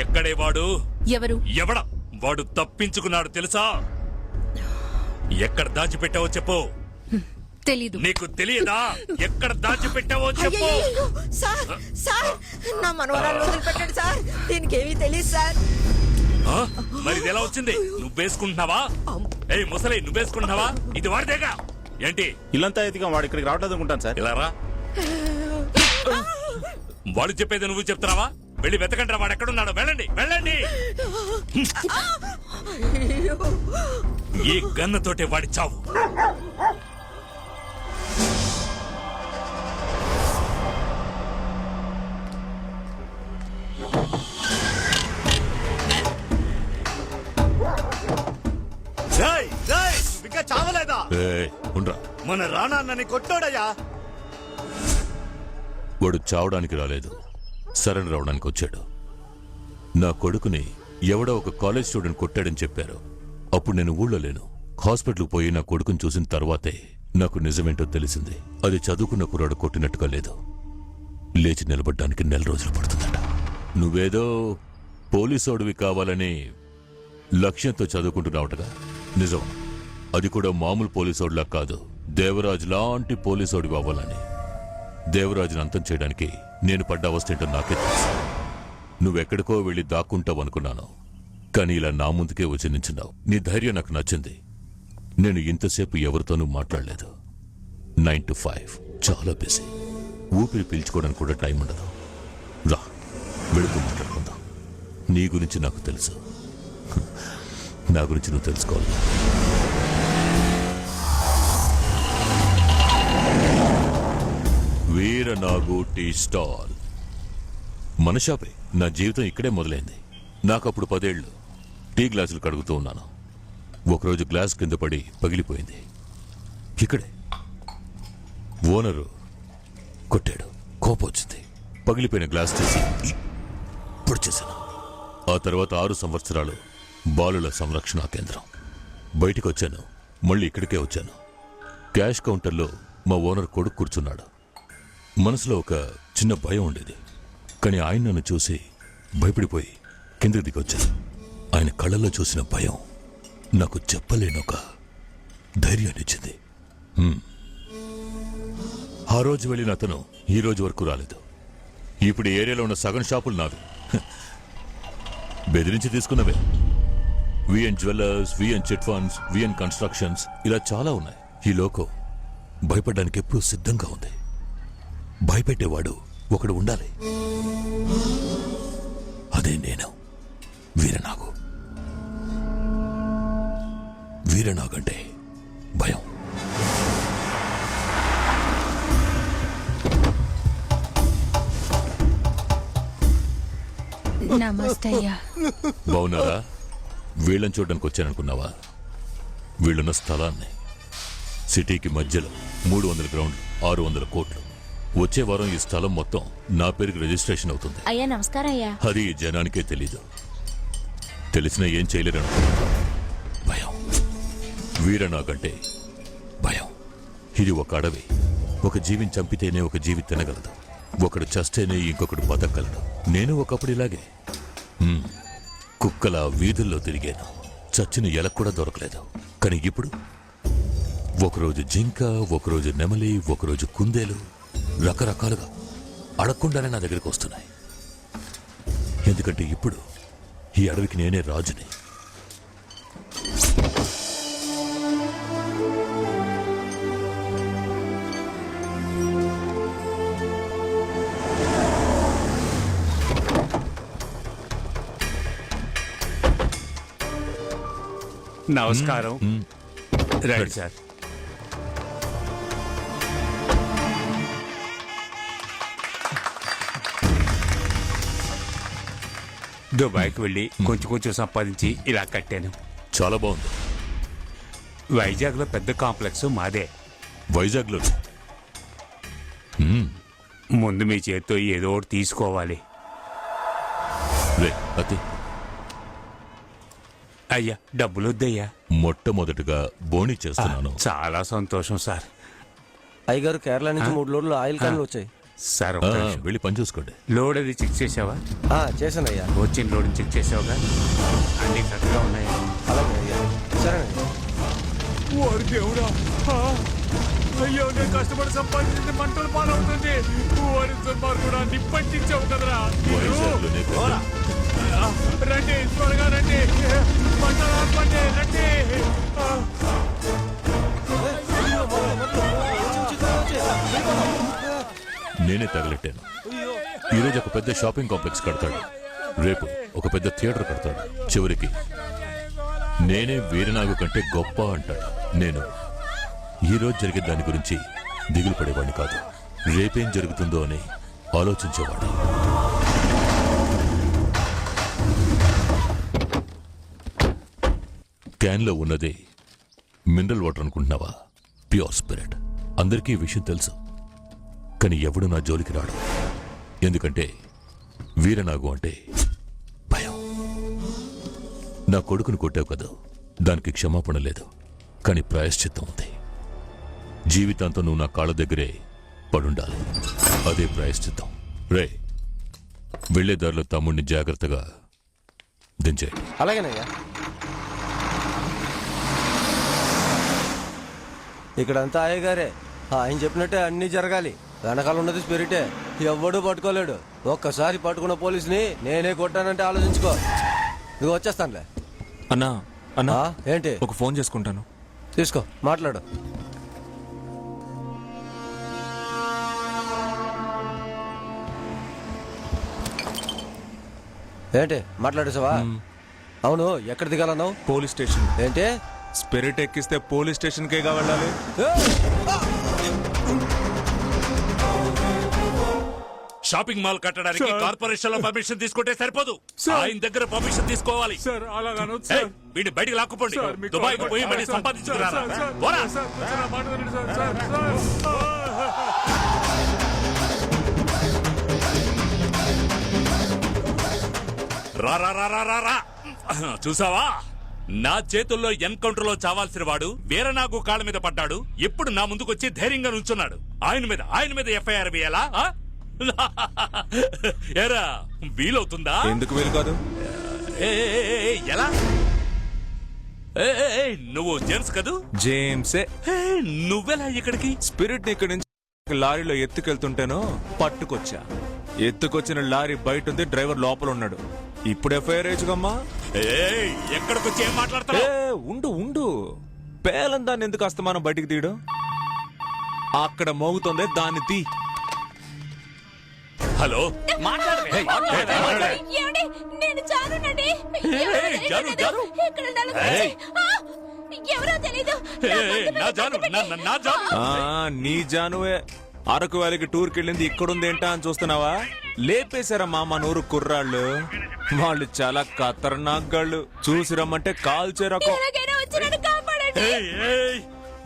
ఎక్కడే వాడు? ఎవరు? ఎవడ వాడు? తప్పించుకున్నాడు తెలుసా? ఎక్కడ దాచిపెట్టావో చెప్పు. తెలీదు. నీకు తెలియదా? ఎక్కడ దాచిపెట్టావో చెప్పు. సార్ సార్ నా మనవరాలు వదిలిపెట్టండి సార్, దీనికి ఏమీ తెలియదు సార్. మరి ఇది ఎలా వచ్చింది? నువ్వేసుకుంటున్నావా? ఏయ్ ముసలి, నువ్వేసుకుంటున్నావా? ఇది వాడిదేగా ఏంటి? ఇల్లంతా ఎదిగా వాడు ఇక్కడికి రావట్లేదు అనుకుంటాను సార్. ఇలా రా. వాడు చెప్పేది నువ్వు చెప్తున్నావా? వెళ్ళి వెతకండి, వాడు ఎక్కడున్నాడు. వెళ్ళండి వెళ్ళండి. ఈ గన్నతోటే వాడి చావు. ఇంకా చావలేదా? మన రానాన్నని కొట్టాడయ్యా. వాడు చావడానికి రాలేదు, సరెండర్ అవడానికి వచ్చాడు. నా కొడుకుని ఎవడో ఒక కాలేజ్ స్టూడెంట్ కొట్టాడని చెప్పారు. అప్పుడు నేను ఊళ్ళో లేను. హాస్పిటల్కి పోయి నా కొడుకుని చూసిన తర్వాతే నాకు నిజమేంటో తెలిసింది. అది చదువుకున్న కుర్రాడు కొట్టినట్టుగా లేదు. లేచి నిలబడ్డానికి 4 రోజులు పడుతుందట. నువ్వేదో పోలీసోడివి కావాలని లక్ష్యంతో చదువుకుంటున్నావుటగా. నిజం. అది కూడా మామూలు పోలీసోడిలా కాదు, దేవరాజు లాంటి పోలీసోడివి అవ్వాలని. దేవరాజుని అంతం చేయడానికి నేను పడ్డ అవస్థ నాకే తెలుసు. నువ్వెక్కడికో వెళ్ళి దాక్కుంటావనుకున్నాను, కానీ ఇలా నా ముందుకే వచ్చి నించున్నావు. నీ ధైర్యం నాకు నచ్చింది. నేను ఇంతసేపు ఎవరితోనూ మాట్లాడలేదు. 9 to 5 చాలా బిజీ. ఊపిరి పీల్చుకోవడానికి కూడా టైం ఉండదు. రా, వెళుతూ మాట్లాడుకుందాం. నీ గురించి నాకు తెలుసు, నా గురించి నువ్వు తెలుసుకోవాలి. వీరనాగు టీ స్టాల్ మన షాపే. నా జీవితం ఇక్కడే మొదలైంది. నాకప్పుడు 10 ఏళ్ళు. టీ గ్లాసులు కడుగుతూ ఉన్నాను. ఒకరోజు గ్లాస్ కింద పడి పగిలిపోయింది. ఇక్కడే ఓనరు కొట్టాడు. కోపం వచ్చింది. పగిలిపోయిన గ్లాస్ తీసి పొడి చేశాను. ఆ తర్వాత 6 సంవత్సరాలు బాలుల సంరక్షణ కేంద్రం. బయటికి వచ్చాను, మళ్ళీ ఇక్కడికే వచ్చాను. క్యాష్ కౌంటర్లో మా ఓనర్ కొడుకు కూర్చున్నాడు. మనసులో ఒక చిన్న భయం ఉండేది, కానీ ఆయన నన్ను చూసి భయపడిపోయి కిందకి దిగొచ్చాను. ఆయన కళ్ళల్లో చూసిన భయం నాకు చెప్పలేనొక ధైర్యాన్నిచ్చింది. ఆ రోజు వెళ్ళిన అతను ఈ రోజు వరకు రాలేదు. ఇప్పుడు ఏరియాలో ఉన్న సగం షాపులు నావి. బెదిరించి తీసుకున్నవే. VN jewellers, VN chit funds, VN constructions, ఇలా చాలా ఉన్నాయి. ఈ లోకం భయపడడానికి ఎప్పుడూ సిద్ధంగా ఉంది. భయపెట్టేవాడు ఒకడు ఉండాలి. అదే నేను, వీరనాగు. వీరనాగంటే భయం. నమస్తే అయ్యా. బావున్నారా? వీళ్ళని చూడడానికి వచ్చాననుకున్నావా? వీళ్ళున్న స్థలాన్ని సిటీకి మధ్యలో 300 గ్రౌండ్లు, 600 కోట్లు. వచ్చే వారం ఈ స్థలం మొత్తం నా పేరుకి రిజిస్ట్రేషన్ అవుతుంది. అయ్యా నమస్కారం అయ్యా. అది జనానికే తెలీదు. తెలిసినా ఏం చేయలేరను. భయం. వీరనాగంటే భయం. ఇది ఒక అడవి. ఒక జీవిని చంపితేనే ఒక జీవి తినగలదు. ఒకడు చస్తేనే ఇంకొకడు బతకగలడు. నేను ఒకప్పుడు ఇలాగే కుక్కల వీధుల్లో తిరిగాను. చచ్చిన ఎలకు కూడా దొరకలేదు. కానీ ఇప్పుడు ఒకరోజు జింక, ఒకరోజు నెమలి, ఒకరోజు కుందేలు, రకరకాలుగా అడగకుండానే నా దగ్గరికి వస్తున్నాయి. ఎందుకంటే ఇప్పుడు ఈ అడవికి నేనే రాజుని. నమస్కారం. Right sir. దుబాయ్కి వెళ్ళి కొంచెం సంపాదించి ఇలా కట్టాను. చాలా బాగుంది. వైజాగ్లో పెద్ద కాంప్లెక్స్ మాదే. వైజాగ్లో ముందు మీ చేత్తో ఏదో ఒకటి తీసుకోవాలి. అయ్యా డబ్బులు వద్దయ్యా. మొట్టమొదటిగా బోని చేస్తున్నాను. చాలా సంతోషం సార్. అయ్యగారు కేరళ నుంచి 3 లోడ్లు ఆయిల్ క్యాన్లు వచ్చాయి. సార్ ఒక్క నిమిషం. వెళ్ళి పని చూసుకోండి. లోడ్ అది చెక్ చేసావా? చేశానయ్యా. వచ్చిన లోడ్ చెక్ చేసావుగా? అన్ని కరెక్ట్గా ఉన్నాయా? అలాగే అయ్యా. సరేనయ్యా. వాడు దేవుడా! అయ్యో, నేను కష్టపడి సంపాదించింది మంటలు పాలవుతుంది. వారి దుర్మార్గుడా, నిప్పంటించావు కదరా. వైజాగ్లోనే కాదు, రండి, త్వరగా రండి, మంటలు ఆపండి, రండి. నేనే తగలెట్టాను. ఈరోజు ఒక పెద్ద షాపింగ్ కాంప్లెక్స్ కడతాడు, రేపు ఒక పెద్ద థియేటర్ కడతాడు, చివరికి నేనే వీరనాగు కంటే గొప్ప అంటాడు. నేను ఈరోజు జరిగే దాని గురించి దిగులు పడేవాడిని కాదు, రేపేం జరుగుతుందో అని ఆలోచించేవాడు. క్యాన్లో ఉన్నది మినరల్ వాటర్ అనుకుంటున్నావా? Pure spirit. అందరికీ ఈ విషయం తెలుసు, కానీ ఎవడు నా జోలికి రాడు. ఎందుకంటే వీరనాగు అంటే భయం. నా కొడుకును కొట్టావు కదా, దానికి క్షమాపణ లేదు, కానీ ప్రాయశ్చిత్తం ఉంది. జీవితాంతం నువ్వు నా కాళ్ళ దగ్గరే పడుండాలి, అదే ప్రాయశ్చిత్తం. రే, వెళ్లే దారిలో తమ్ముడిని జాగ్రత్తగా దించేయండి. అలాగేనయ్యా. ఇక్కడంతా అయ్యగారే, ఆయన చెప్పినట్టే అన్నీ జరగాలి. వెనకాల ఉన్నది స్పిరిటే, ఎవ్వడూ పట్టుకోలేడు. ఒక్కసారి పట్టుకున్న పోలీసుని నేనే కొట్టానంటే ఆలోచించుకో. ఇదిగో వచ్చేస్తానులే. అన్నా అన్నా, ఏంటి? ఒక ఫోన్ చేసుకుంటాను. తీసుకో, మాట్లాడు. ఏంటి మాట్లాడేసావా? అవును, ఎక్కడ దిగాలన్నావు? Police station. ఏంటి? స్పిరిట్ ఎక్కిస్తే పోలీస్ స్టేషన్ కేగా వెళ్ళాలి. షాపింగ్ మాల్ కట్టడానికి కార్పొరేషన్ లో పర్మిషన్ తీసుకుంటే సరిపోదు, ఆయన దగ్గర పర్మిషన్ తీసుకోవాలి. సార్ అలాగాను ఏయ్, వీడిని బయటికి లాక్కుపోండి. దుబాయ్ కు పోయి మళ్ళీ సంపాదించుకున్నారా? పోరా. రా రా రా రా రా రా. చూసావా, నా చేతుల్లో ఎన్కౌంటర్ లో చావాల్సిన వాడు వీరనాగు కాళ్ళ మీద పడ్డాడు. ఇప్పుడు నా ముందుకొచ్చి ధైర్యంగా నుంచున్నాడు. ఆయన మీద ఎఫ్ఐఆర్ వేయాలా? ఎరా, వీలవుతుందా? ఎందుకు వీలు కాదు? ఎలా? నువ్వు జేమ్స్ కదూ? జేమ్సే. నువ్వెలా ఇక్కడికి? స్పిరిట్ ఇక్కడి నుంచి లారీలో ఎత్తుకెళ్తుంటేనో పట్టుకొచ్చా. ఎత్తుకొచ్చిన లారీ బయట ఉంది, డ్రైవర్ లోపల ఉన్నాడు. ఇప్పుడు ఎఫ్ఐఆర్ వేయచ్చుగమ్మా. ఎక్కడికొచ్చి ఏం మాట్లాడతావు? ఉండు ఉండు, పేలం దాన్ని ఎందుకు అస్తమానం బయటికి తీయడం? అక్కడ మోగుతుంది, దాన్ని తీ. హలో, నేను చాలునండి. ఎవరో తెలీదు. నీ జానువే. అరకు వ్యాలీకి టూర్కి వెళ్ళింది ఇక్కడుందేంటా అని చూస్తున్నావా? లేపేశారమ్మా మా నూరు కుర్రాళ్ళు. వాళ్ళు చాలా ఖతర్నాక్ గాళ్ళు. చూసి రమ్మంటే కాల్చే రకం.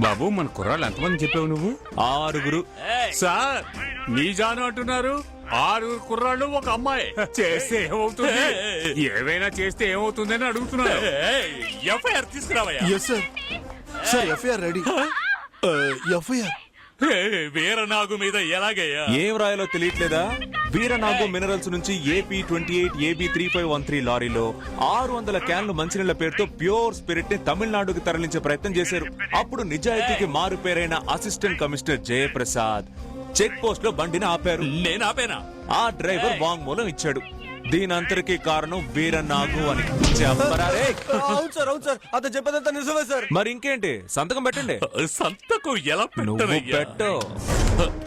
బాబు, మన కుర్రాళ్ళు ఎంతమంది చెప్పావు నువ్వు? 6. సార్, నీ జాను అంటున్నారు. 6 కుర్రాళ్ళు, ఒక అమ్మాయి. చేస్తే ఏమవుతుంది? ఏవైనా చేస్తే ఏమవుతుందని అడుగుతున్నారు. ఎఫ్ఐఆర్ తీసుకురావయ్యా. Sir FIR ready. FIR Veeranagu మీద ఎలాగయ్యా? ఏం రాయాలో తెలియట్లేదా? వీరనాగు మినరల్స్ నుంచి ఏపీ 28 AB 3513 లారీలో 600 క్యాన్లు మంచినీళ్ల పేరుతో ప్యూర్ స్పిరిట్ ని తమిళనాడుకి తరలించే ప్రయత్నం చేశారు. అప్పుడు నిజాయితీకి మారు పేరైన assistant commissioner Jayaprasad check post లో బండిని ఆపారు. నేను ఆపేనా? ఆ డ్రైవర్ వాంగ్మూలం ఇచ్చాడు. దీనంతటికీ కారణం వీరనాగు అని చెప్పరా రే? అవును సార్, అవును సార్, అతను చెప్పేదంతా నిజమే సార్. మరి ఇంకేంటి, సంతకం పెట్టండి. సంతకం ఎలా నువ్వు పెట్టు.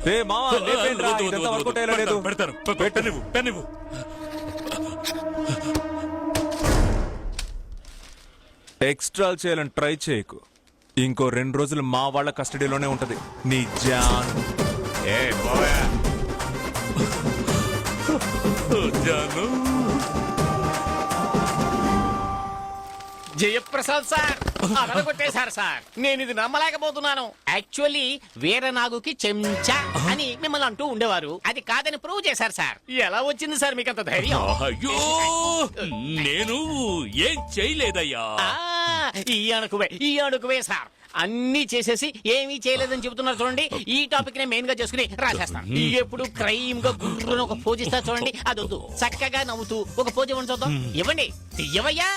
రే మావా, లేపేండ్రా, ఇదంతా వర్కౌట్ అయ్యేలా లేదు. పెడతాను. పెన్నివ్వు. ఎక్స్ట్రా చేయాలని ట్రై చేయకు. ఇంకో 2 రోజులు మా వాళ్ళ కస్టడీలోనే ఉంటది నీ జాన్. జాను, జయప్రసాద్ సార్ అదరగొట్టేశారు సార్. నేను ఇది నమ్మలేకపోతున్నాను. యాక్చువల్లీ వీరనాగుకి చెంచా అని మిమ్మల్ని అంటూ ఉండేవారు. అది కాదని ప్రూవ్ చేశారు సార్. ఎలా వచ్చింది సార్ మీకంత ధైర్యం? అయ్యో, నేను ఏం చేయలేదయ్యా. ఈ అణుకువే సార్ అన్ని చేసేసి ఏమీ చేయలేదని చెబుతున్నారు చూడండి. ఈ టాపిక్ నే మెయిన్ గా చేసుకుని రాసేస్తాను. ఎప్పుడు క్రైమ్ గా గుర్రున ఒక పోజ్ ఇస్తా చూడండి, అదొద్దు. చక్కగా నవ్వుతూ ఒక పోజ్ ఇవ్వండి చూద్దాం. ఇవ్వండి, ఇవ్వయ్యా.